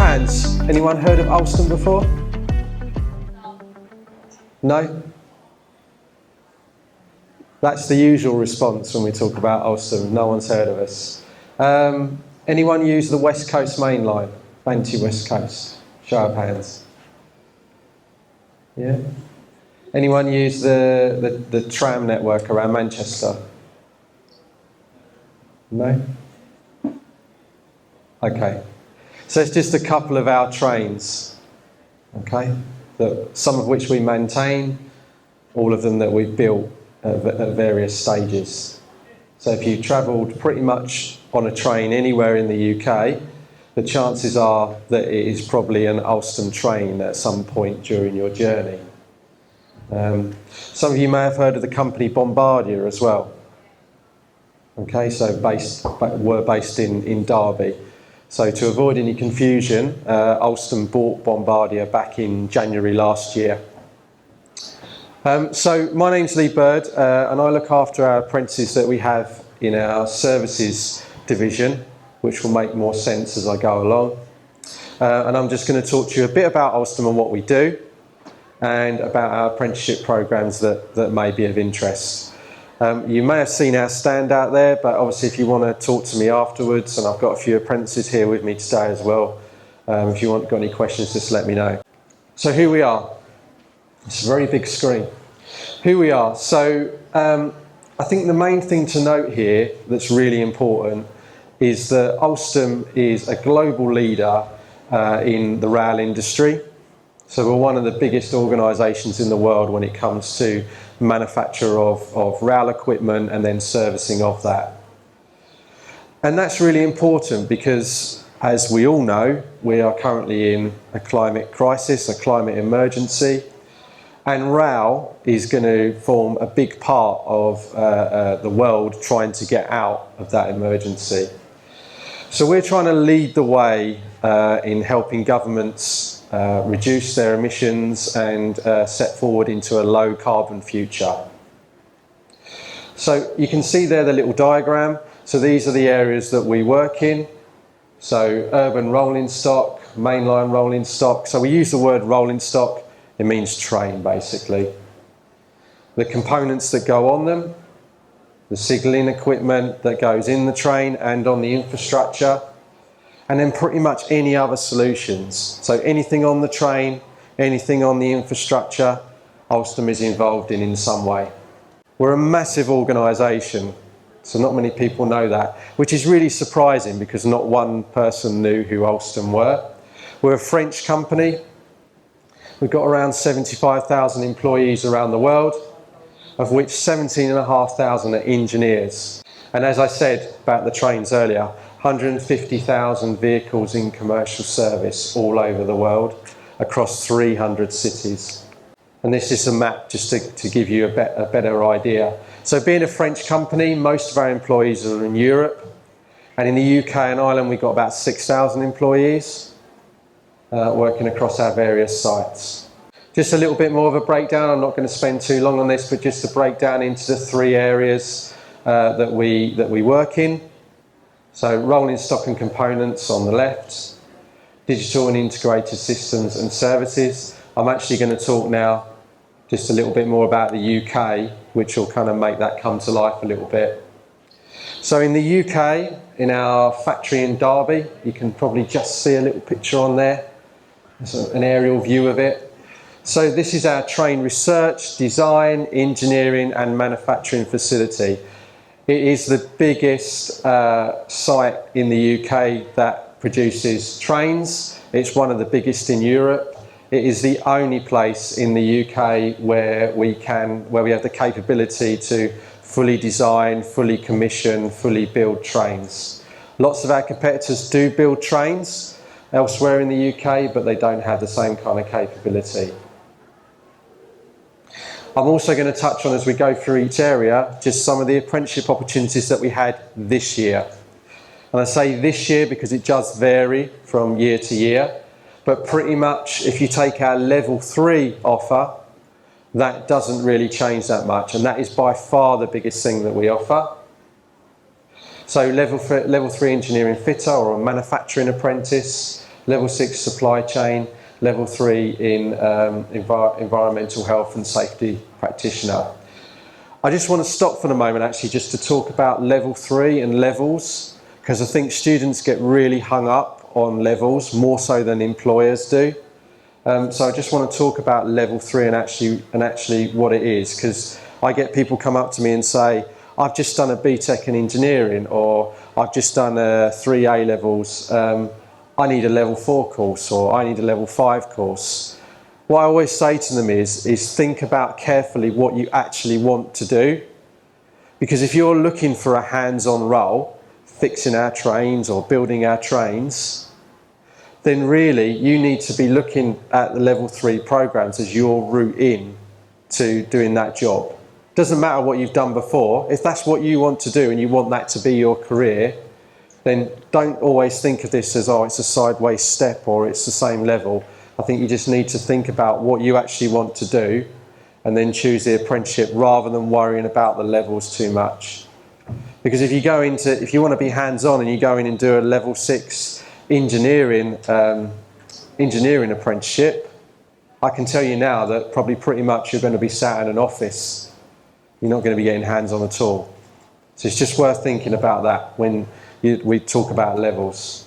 hands. Anyone heard of Alstom before? No? That's the usual response when we talk about Alstom. No one's heard of us. Anyone use the West Coast Main Line? Anti-West Coast? Show of hands. Yeah? Anyone use the tram network around Manchester? No? Okay. So it's just a couple of our trains, okay? Some of which we maintain, all of them that we've built at various stages. So if you travelled pretty much on a train anywhere in the UK, the chances are that it is probably an Alstom train at some point during your journey. Some of you may have heard of the company Bombardier as well. Okay, so we're based in Derby. So to avoid any confusion, Alstom bought Bombardier back in January last year. So my name's Lee Bird, and I look after our apprentices that we have in our services division, which will make more sense as I go along. And I'm just going to talk to you a bit about Alstom and what we do, and about our apprenticeship programs that may be of interest. You may have seen our stand out there, but obviously if you want to talk to me afterwards, and I've got a few apprentices here with me today as well, if you got any questions, just let me know. So who we are. It's a very big screen. Who we are. So I think the main thing to note here that's really important is that Alstom is a global leader in the rail industry. So we're one of the biggest organisations in the world when it comes to manufacture of rail equipment and then servicing of that. And that's really important because, as we all know, we are currently in a climate crisis, a climate emergency, and rail is going to form a big part of the world trying to get out of that emergency. So we're trying to lead the way in helping governments reduce their emissions and set forward into a low carbon future. So you can see there the little diagram. So these are the areas that we work in. So urban rolling stock, mainline rolling stock. So we use the word rolling stock, it means train basically. The components that go on them, the signalling equipment that goes in the train and on the infrastructure, and then pretty much any other solutions. So anything on the train, anything on the infrastructure, Alstom is involved in some way. We're a massive organisation, so not many people know that, which is really surprising because not one person knew who Alstom were. We're a French company. We've got around 75,000 employees around the world, of which 17,500 are engineers. And as I said about the trains earlier, 150,000 vehicles in commercial service all over the world, across 300 cities. And this is a map just to give you a better idea. So being a French company, most of our employees are in Europe. And in the UK and Ireland, we've got about 6,000 employees working across our various sites. Just a little bit more of a breakdown. I'm not going to spend too long on this, but just to break down into the three areas that we work in. So rolling stock and components on the left, digital and integrated systems and services. I'm actually going to talk now just a little bit more about the UK, which will kind of make that come to life a little bit. So in the UK, in our factory in Derby, you can probably just see a little picture on there. It's an aerial view of it. So this is our train research, design, engineering and manufacturing facility. It is the biggest site in the UK that produces trains. It's one of the biggest in Europe. It is the only place in the UK where we have the capability to fully design, fully commission, fully build trains. Lots of our competitors do build trains elsewhere in the UK, but they don't have the same kind of capability. I'm also going to touch on, as we go through each area, just some of the apprenticeship opportunities that we had this year. And I say this year because it does vary from year to year, but pretty much if you take our level 3 offer, that doesn't really change that much, and that is by far the biggest thing that we offer. So level 3 engineering fitter or a manufacturing apprentice, level 6 supply chain, level 3 in environmental health and safety practitioner. I just want to stop for the moment actually just to talk about level 3 and levels, because I think students get really hung up on levels more so than employers do. So I just want to talk about level 3 and actually what it is, because I get people come up to me and say, I've just done a BTEC in engineering, or I've just done 3 A levels, I need a level 4 course, or I need a level 5 course. What I always say to them is think about carefully what you actually want to do. Because if you're looking for a hands-on role, fixing our trains or building our trains, then really you need to be looking at the level 3 programs as your route in to doing that job. Doesn't matter what you've done before. If that's what you want to do and you want that to be your career, then don't always think of this as, oh, it's a sideways step or it's the same level. I think you just need to think about what you actually want to do and then choose the apprenticeship rather than worrying about the levels too much. Because if you want to be hands-on and you go in and do a level 6 engineering apprenticeship, I can tell you now that probably pretty much you're going to be sat in an office. You're not going to be getting hands-on at all. So it's just worth thinking about that when we talk about levels.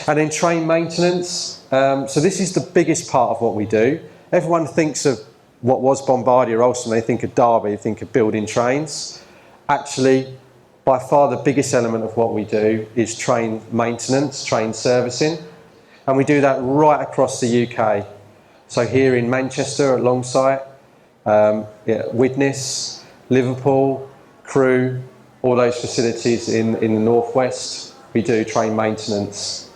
And then train maintenance. So this is the biggest part of what we do. Everyone thinks of what was Bombardier Alstom, they think of Derby, they think of building trains. Actually, by far the biggest element of what we do is train maintenance, train servicing. And we do that right across the UK. So here in Manchester at Longsight, Widnes, Liverpool, Crewe, all those facilities in the northwest, we do train maintenance.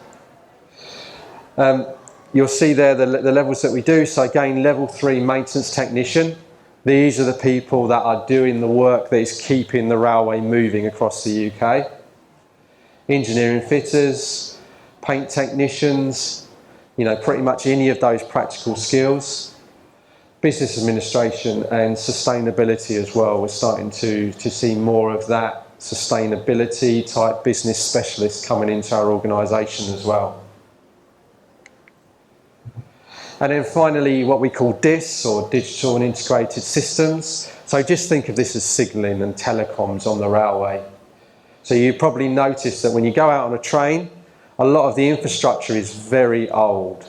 You'll see there the levels that we do. So again, level 3 maintenance technician. These are the people that are doing the work that is keeping the railway moving across the UK. Engineering fitters, paint technicians, pretty much any of those practical skills. Business administration and sustainability as well. We're starting to see more of that sustainability type business specialists coming into our organisation as well. And then finally, what we call DIS, or Digital and Integrated Systems. So just think of this as signalling and telecoms on the railway. So you probably noticed that when you go out on a train, a lot of the infrastructure is very old.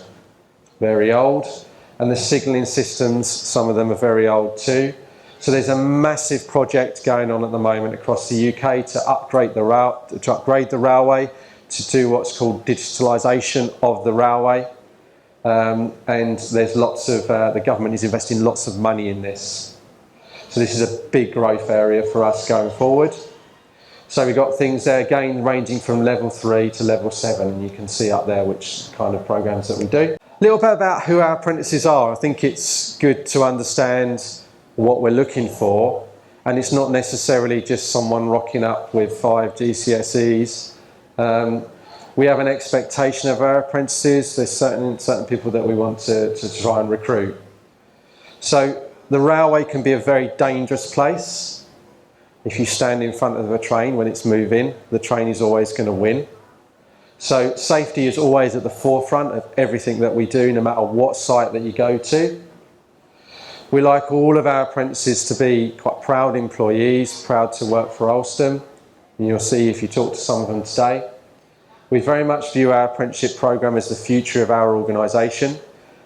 And the signalling systems, some of them are very old too. So there's a massive project going on at the moment across the UK to upgrade the railway, to do what's called digitalisation of the railway. And there's lots of, the government is investing lots of money in this. So this is a big growth area for us going forward. So we've got things there again ranging from level 3 to level 7, and you can see up there which kind of programs that we do. A little bit about who our apprentices are. I think it's good to understand what we're looking for, and it's not necessarily just someone rocking up with 5 GCSEs. We have an expectation of our apprentices. There's certain people that we want to try and recruit. So the railway can be a very dangerous place. If you stand in front of a train when it's moving, the train is always going to win. So safety is always at the forefront of everything that we do, no matter what site that you go to. We like all of our apprentices to be quite proud employees, proud to work for Alstom. And you'll see if you talk to some of them today. We very much view our apprenticeship programme as the future of our organisation.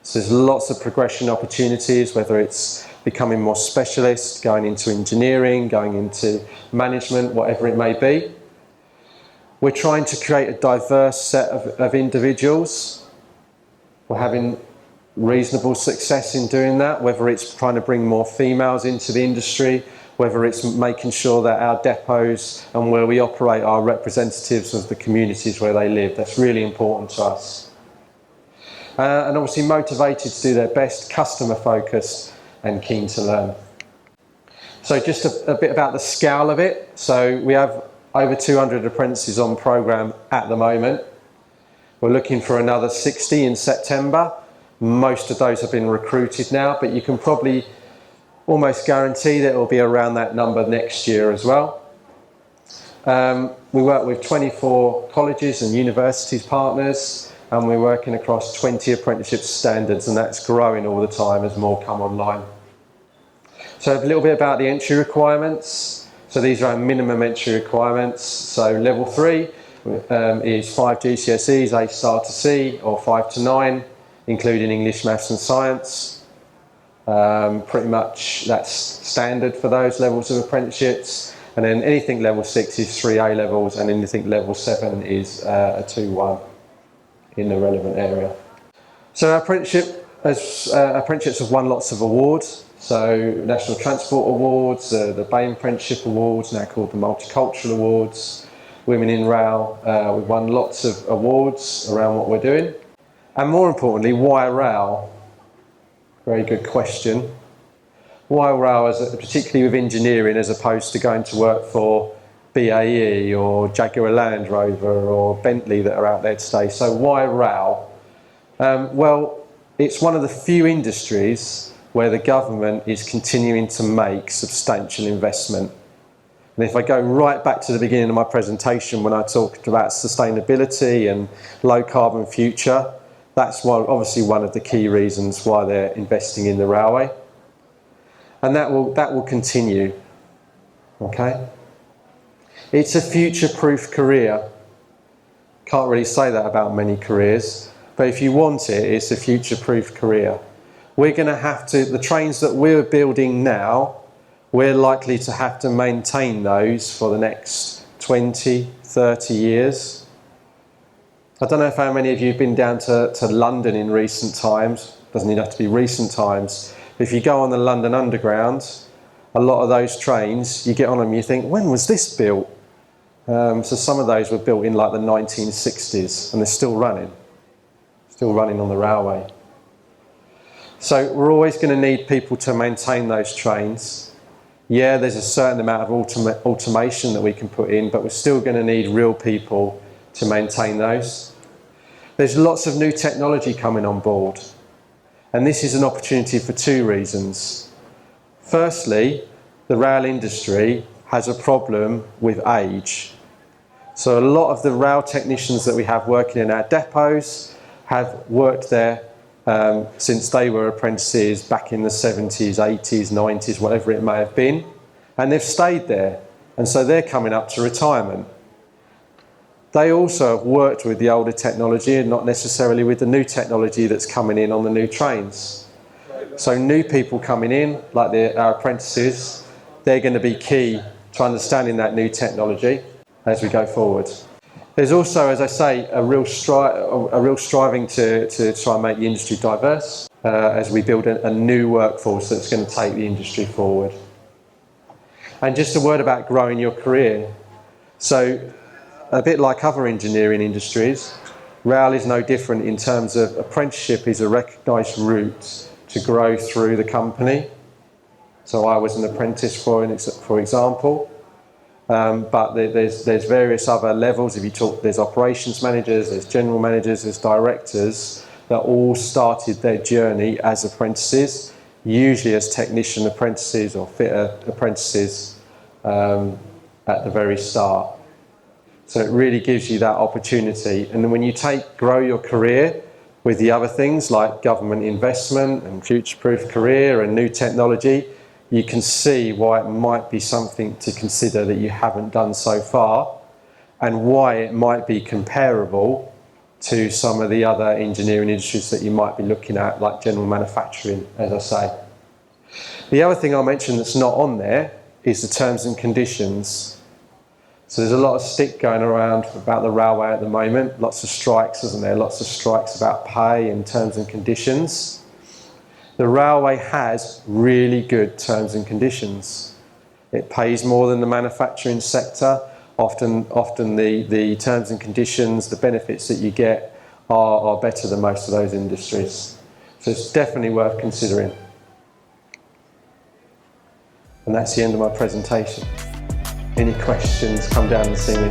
So there's lots of progression opportunities, whether it's becoming more specialist, going into engineering, going into management, whatever it may be. We're trying to create a diverse set of individuals. We're having reasonable success in doing that, whether it's trying to bring more females into the industry, whether it's making sure that our depots and where we operate are representatives of the communities where they live. That's really important to us. And obviously motivated to do their best, customer focused and keen to learn. So just a bit about the scale of it. So we have over 200 apprentices on programme at the moment. We're looking for another 60 in September. Most of those have been recruited now, but you can probably almost guarantee that it will be around that number next year as well. We work with 24 colleges and universities partners, and we're working across 20 apprenticeship standards, and that's growing all the time as more come online. So a little bit about the entry requirements. So these are our minimum entry requirements. So level 3 is 5 GCSEs, A star to C, or 5 to 9, including English, Maths and Science. Pretty much that's standard for those levels of apprenticeships. And then anything level 6 is 3 A levels, and anything level 7 is a 2-1 in the relevant area. So our apprenticeships have won lots of awards. So National Transport Awards, the Bay Apprenticeship Awards, now called the Multicultural Awards, Women in Rail. We've won lots of awards around what we're doing. And more importantly, why rail? Very good question. Why rail, particularly with engineering, as opposed to going to work for BAE or Jaguar Land Rover or Bentley that are out there today? So why rail? Well, it's one of the few industries where the government is continuing to make substantial investment. And if I go right back to the beginning of my presentation when I talked about sustainability and low carbon future, that's obviously one of the key reasons why they're investing in the railway. And that will continue, okay? It's a future-proof career. Can't really say that about many careers, but if you want it, it's a future-proof career. We're going to have to, the trains that we're building now, we're likely to have to maintain those for the next 20, 30 years. I don't know how many of you have been down to London in recent times. Doesn't even have to be recent times. If you go on the London Underground, a lot of those trains, you get on them, you think, when was this built? So some of those were built in like the 1960s, and they're still running on the railway. So we're always going to need people to maintain those trains. Yeah, there's a certain amount of automation that we can put in, but we're still going to need real people to maintain those. There's lots of new technology coming on board, and this is an opportunity for 2 reasons. Firstly, the rail industry has a problem with age. So a lot of the rail technicians that we have working in our depots have worked there since they were apprentices back in the 70s, 80s, 90s, whatever it may have been, and they've stayed there, and so they're coming up to retirement. They also have worked with the older technology and not necessarily with the new technology that's coming in on the new trains. So new people coming in, like our apprentices, they're going to be key to understanding that new technology as we go forward. There's also, as I say, a real striving to try and make the industry diverse as we build a new workforce that's going to take the industry forward. And just a word about growing your career. So a bit like other engineering industries, rail is no different in terms of apprenticeship is a recognised route to grow through the company. So I was an apprentice, for example. But there's various other levels. If you talk, there's operations managers, there's general managers, there's directors that all started their journey as apprentices, usually as technician apprentices or fitter apprentices at the very start. So it really gives you that opportunity. And when you grow your career with the other things like government investment and future-proof career and new technology, you can see why it might be something to consider that you haven't done so far, and why it might be comparable to some of the other engineering industries that you might be looking at, like general manufacturing, as I say. The other thing I'll mention that's not on there is the terms and conditions. So there's a lot of stick going around about the railway at the moment, lots of strikes, isn't there? Lots of strikes about pay and terms and conditions. The railway has really good terms and conditions. It pays more than the manufacturing sector. Often the terms and conditions, the benefits that you get are better than most of those industries. So it's definitely worth considering. And that's the end of my presentation. Any questions, come down and see me.